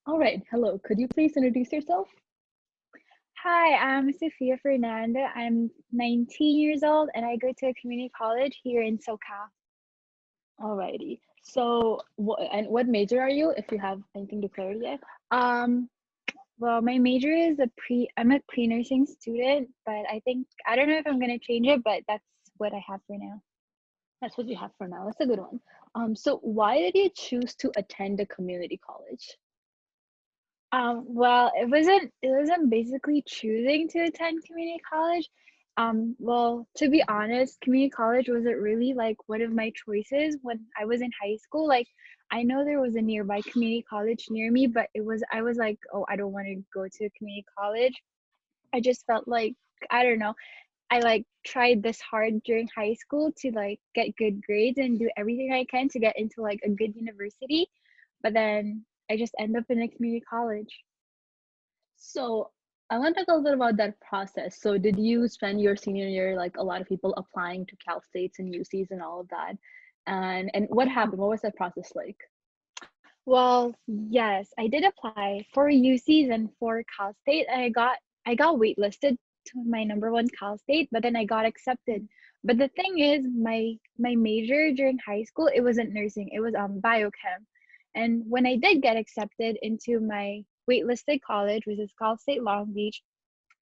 All right, hello. Could you please introduce yourself? Hi, I'm Sofia Fernando. I'm 19 years old and I go to a community college here in SoCal. Alrighty. So, what major are you, if you have anything declared yet? Um, well, my major is I'm a pre-nursing student, but I don't know if I'm gonna change it, but that's what I have for now. That's what you have for now. That's a good one. So why did you choose to attend a community college? Well, it wasn't basically choosing to attend community college. Well, to be honest, community college wasn't really like one of my choices when I was in high school. Like, I know there was a nearby community college near me, but I was like, oh, I don't want to go to a community college. I just felt like I don't know. I like tried this hard during high school to like get good grades and do everything I can to get into like a good university, but then I just end up in a community college. So I want to talk a little bit about that process. So did you spend your senior year like a lot of people applying to Cal States and UCs and all of that? And what happened? What was that process like? Well, yes, I did apply for UCs and for Cal State. I got waitlisted to my number one Cal State, but then I got accepted. But the thing is, my major during high school, it wasn't nursing, it was biochem. And when I did get accepted into my waitlisted college, which is Cal State Long Beach,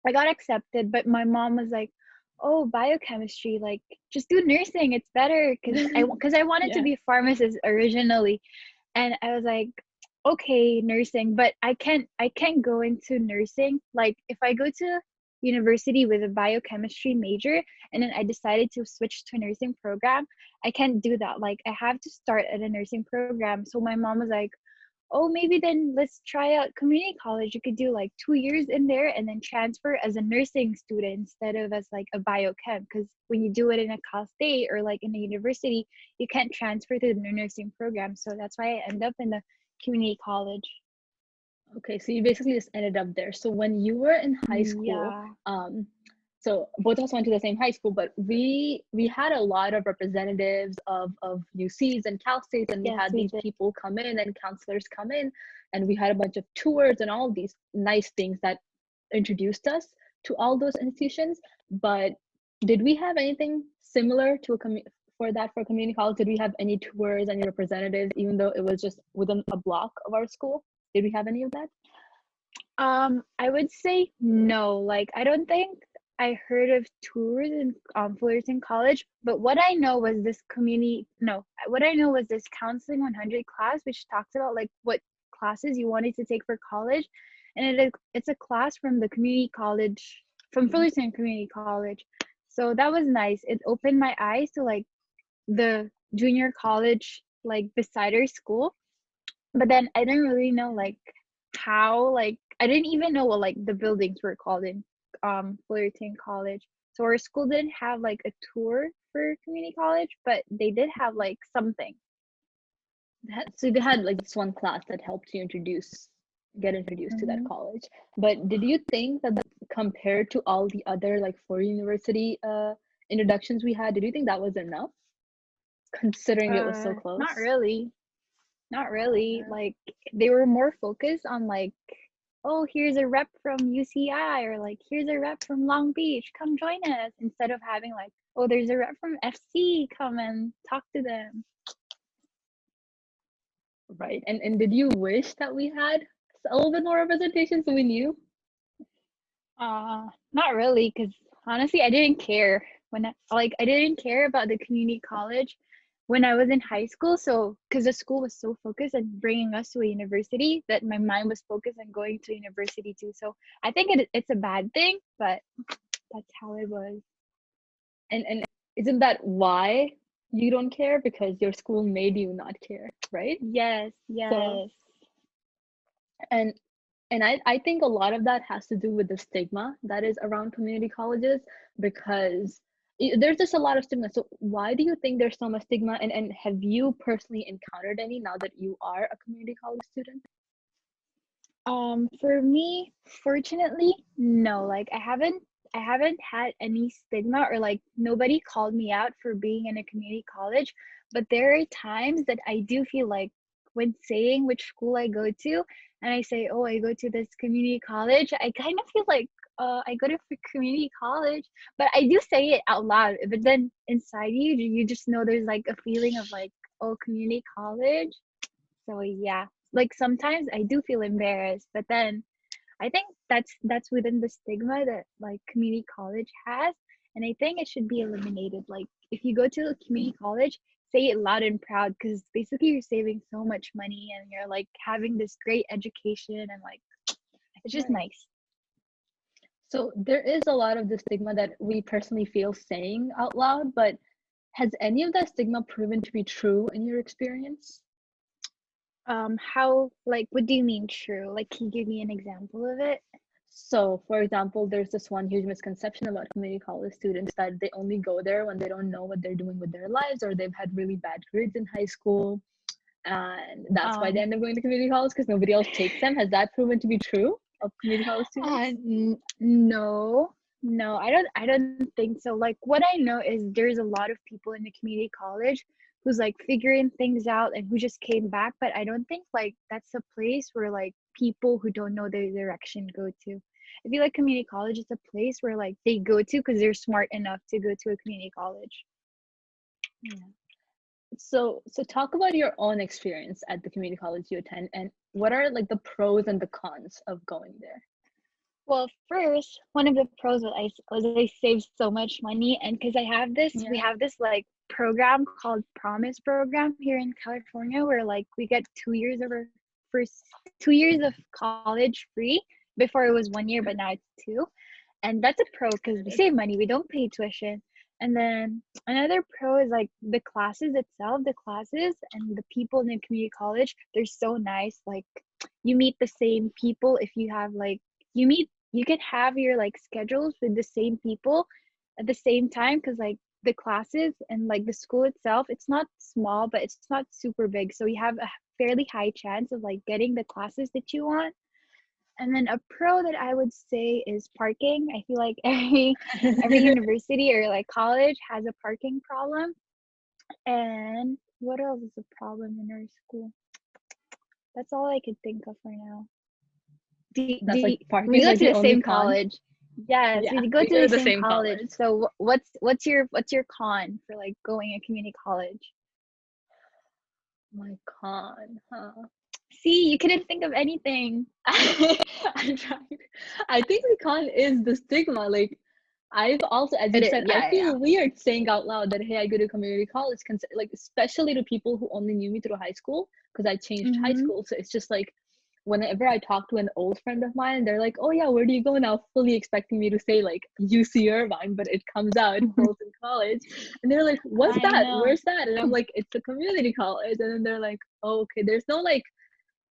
I got accepted, but my mom was like, "Oh, biochemistry, like just do nursing. It's better." Because I wanted to Yeah. be a pharmacist originally, and I was like, okay, nursing, but I can't go into nursing. Like if I go to university with a biochemistry major and then I decided to switch to a nursing program, I can't do that. Like I have to start at a nursing program. So my mom was like, oh, maybe then let's try out community college. You could do like 2 years in there and then transfer as a nursing student instead of as like a biochem. Because when you do it in a Cal State or like in a university, you can't transfer to the nursing program. So that's why I end up in the community college. Okay, so you basically just ended up there. So when you were in high school, Yeah. so both of us went to the same high school, but we had a lot of representatives of UCs and Cal States, and we Yes, had we these did. people come in and counselors come in, and we had a bunch of tours and all these nice things that introduced us to all those institutions. But did we have anything similar to a for that for community college? Did we have any tours, any representatives, even though it was just within a block of our school? Did we have any of that? I would say no. Like, I don't think I heard of tours in Fullerton College, but what I know was this community, no, what I know was this Counseling 100 class, which talks about like what classes you wanted to take for college. And it's a class from the community college, from Mhm. Fullerton Community College. So that was nice. It opened my eyes to like the junior college, like beside our school, but then I didn't really know like how like I didn't even know what like the buildings were called in Fullerton College. So our school didn't have like a tour for community college, but they did have like something. So they had like this one class that helped you get introduced to that Hmm. college. But did you think that compared to all the other like four university introductions we had, did you think that was enough considering it was so Not close? really. Not really. Yeah. Like they were more focused on like, oh, here's a rep from UCI or like here's a rep from Long Beach, come join us, instead of having like, oh, there's a rep from FC, come and talk to them. Right. And did you wish that we had a little bit more representation so we knew? Not really, because honestly, I didn't care I didn't care about the community college when I was in high school. So, because the school was so focused on bringing us to a university that my mind was focused on going to university too. So, I think it's a bad thing, but that's how it was. And isn't that why you don't care? Because your school made you not care, right? Yes, So yes. and I think a lot of that has to do with the stigma that is around community colleges because there's just a lot of stigma. So why do you think there's so much stigma? And have you personally encountered any now that you are a community college student? For me, fortunately, no. Like I haven't had any stigma or like nobody called me out for being in a community college, but there are times that I do feel like when saying which school I go to, and I say, oh, I go to this community college, I kind of feel like, I go to community college, but I do say it out loud. But then inside you just know there's like a feeling of like, oh, community college. So yeah, like sometimes I do feel embarrassed, but then I think that's within the stigma that like community college has, and I think it should be eliminated. Like if you go to a community college, say it loud and proud, because basically you're saving so much money and you're like having this great education, and like it's just Right. nice. So there is a lot of the stigma that we personally feel saying out loud, but has any of that stigma proven to be true in your experience? How, like, what do you mean true? Like, can you give me an example of it? So, for example, there's this one huge misconception about community college students that they only go there when they don't know what they're doing with their lives or they've had really bad grades in high school. And that's why they Um, end up going to community college because nobody else takes them. Has that proven to be true of community college students? no, no, I don't think so. Like, what I know is there's a lot of people in the community college who's like figuring things out and who just came back, but I don't think like that's a place where like people who don't know their direction go to. I feel like community college is a place where like they go to because they're smart enough to go to a community college. Yeah. So talk about your own experience at the community college you attend and what are like the pros and the cons of going there? Well, first, one of the pros was I saved so much money, and because we Yeah. have this like program called Promise program here in California, where like we get 2 years of our first 2 years of college free. Before it was 1 year, but now it's two, and that's a pro because we save money. We don't pay tuition, and then another pro is like the classes itself, the classes and the people in the community college. They're so nice. Like you meet the same people if you have like you can have your like schedules with the same people at the same time, because like the classes and like the school itself, it's not small but it's not super big, so you have a fairly high chance of like getting the classes that you want. And then a pro that I would say is parking. I feel like every university or like college has a parking problem. And what else is a problem in our school? That's all I could think of right now. That's like We parking go like to the the only same con. college. Yes, Yeah, we go we to go the to the same same college. college. So what's your con for like going a community college? My con, huh? See, you couldn't think of anything. I'm trying. I think the con is the stigma. Like, I've also, as you It is, said, I yeah, yeah. feel weird saying out loud that, hey, I go to community college, like, especially to people who only knew me through high school, because I changed high Mm-hmm. school. So it's just like, whenever I talk to an old friend of mine, they're like, oh, yeah, where do you go now? Fully expecting me to say, like, UC Irvine, but it comes out Fullerton College. And they're like, what's I that? know. Where's that? And I'm like, it's a community college. And then they're like, oh, okay, there's no like,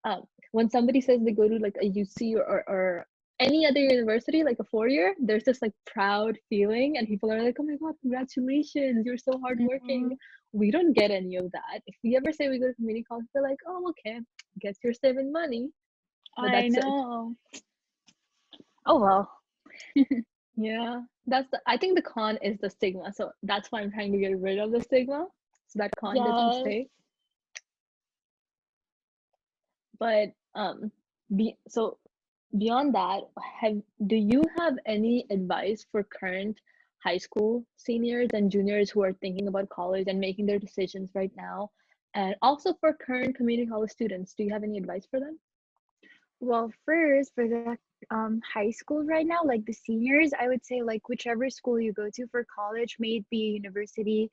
um, when somebody says they go to like a UC or any other university, like a 4 year, there's this like proud feeling, and people are like, "Oh my god, congratulations! You're so hardworking." Mm-hmm. We don't get any of that. If we ever say we go to community college, they're like, "Oh, okay, guess you're saving money," but I that's it. know. Oh well. Yeah, I think the con is the stigma, so that's why I'm trying to get rid of the stigma, so that con doesn't Yes. stay. But so beyond that, have do you have any advice for current high school seniors and juniors who are thinking about college and making their decisions right now? And also for current community college students, do you have any advice for them? Well, first for the high school right now, like the seniors, I would say like whichever school you go to for college, may it be a university,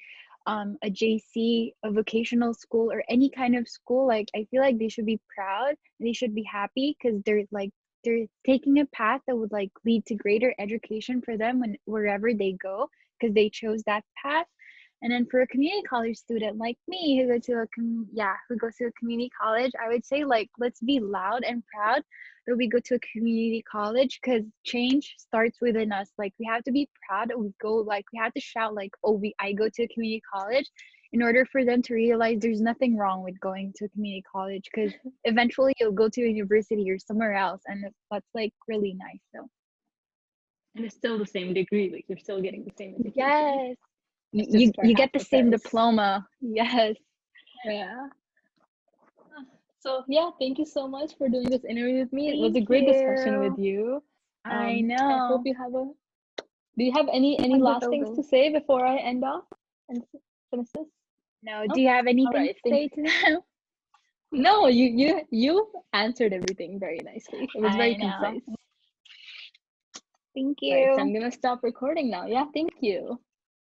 a JC, a vocational school, or any kind of school, like I feel like they should be proud and they should be happy because they're taking a path that would like lead to greater education for them when wherever they go, because they chose that path. And then for a community college student like me who goes to a community college, I would say like let's be loud and proud that we go to a community college, because change starts within us. Like we have to be proud that we go, like we have to shout like, oh, we I go to a community college, in order for them to realize there's nothing wrong with going to a community college, because eventually you'll go to a university or somewhere else, and that's like really nice. So And it's still the same degree, like you're still getting the same education. yes, It's you just you for you half get the the same price. diploma. Yes. Yeah. So yeah, thank you so much for doing this interview with me. It was a Thank great discussion with you. you. I I hope know. you have a. Do you have any last things Wonderful. to say before I end off and finish this? No, do No. you have All anything right. to say to them? No, you answered everything very nicely. It was very I know. concise. Thank Right. So I'm you. gonna stop recording now. Yeah. Thank you.